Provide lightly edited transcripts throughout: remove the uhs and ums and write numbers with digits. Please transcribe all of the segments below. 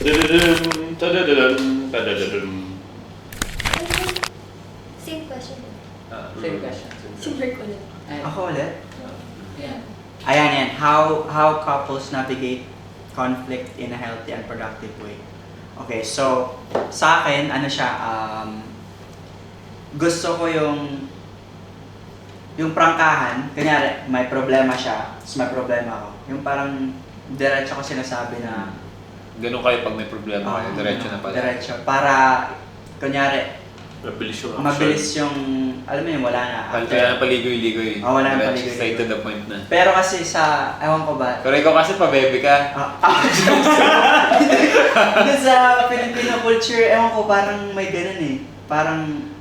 Tadadadum, tadadadum, tadadadum. Same question. Same question. Si Mark ulit. Ako ulit? Yeah. Ayan yan. How couples navigate conflict in a healthy and productive way. Okay, so sa akin, ano siya, gusto ko yung prangkahan, kunyari, may problema siya, tapos may problema ako. Yung parang diretso ko sinasabi na Ganun kayo pag may problema kayo, diretso na pala. diretso. Para, kunyari, Mabilis yung action. mabilis yung, alam mo yun, wala na. Wala na paligoy-ligoy. Wala na Diretso, paligoy-ligoy. straight to the point na. Pero kasi sa, ewan ko ba, Pero ikaw kasi pabebe ka. Doon sa Filipino culture, ewan ko, parang may ganun eh. Parang,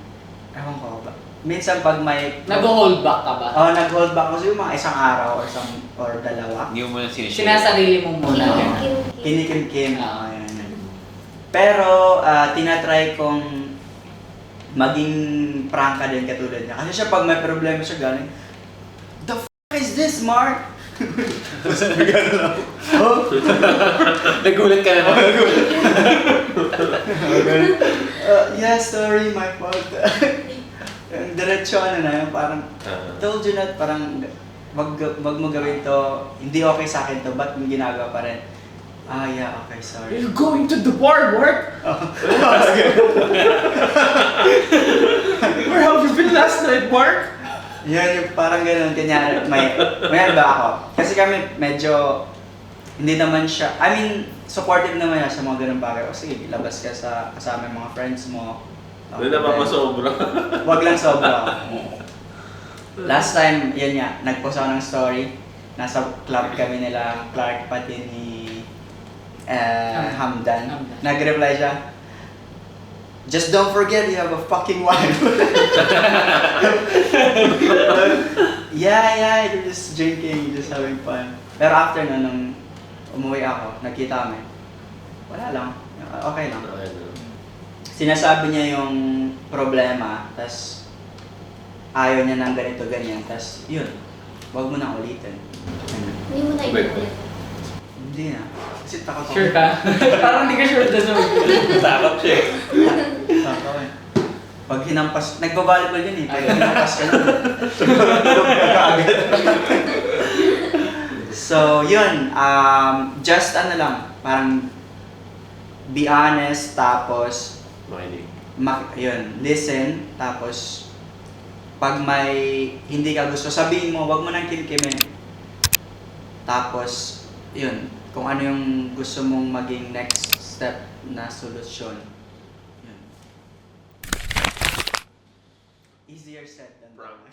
ewan ko ba. Minsan pag may... Nag-hold back ka ba? Nag-hold back kasi yung mga isang araw or dalawa. Hindi mo muna sinishare. Sinasarili mo muna. Kinikim-kim. Ah. Ayan. Pero, tinatry kong maging prangka din katulad niya. Kasi siya pag may problema siya galing, the f*** is this, Mark? Sabi ka na lang. Oh? Nagulat ka na naman. Yeah, sorry, my fault. Diretso ano na yun, parang told you not, parang wag mo gawin to, hindi okay sa akin to, ba't mo ginagawa pa rin? Yeah, okay, sorry. You're going to the bar, Mark! Where have you been last night, Mark? Yan, yung parang ganun, kanyari, may ba ako? Kasi kami medyo, hindi naman siya, I mean, supportive naman yan sa mga ganun bagay. O sige, labas ka kasama yung mga friends mo. Doon na mapasobra. Wag lang sobra. Last time, yun nga, nag-post ako ng story. Nasa club kami nila, Clark pati ni Hamdan. Nag-reply siya, just don't forget you have a fucking wife. yeah, you're just drinking, just having fun. Pero after nung umuwi ako, nagkita kami, wala lang, okay lang. Sinasabi niya yung problema, tas ayaw niya ng ganito, ganyan, tas yun, wag mo na ulitin. Hindi mo na inulit. Hindi na. Kasi takot ako. Sure ka? Parang hindi ka sure doon sa Takot siya eh. Takot eh. Pag hinampas, nagbabalibal yun eh. Pag hinampas ka na, tulog ka kaagad. So, yun. Just ano lang, parang be honest, tapos Makinig. yun, listen, tapos pag may hindi ka gusto, sabihin mo, wag mo nang kimkimin. Tapos, yun, kung ano yung gusto mong maging next step na solusyon. Yun. Easier said than done.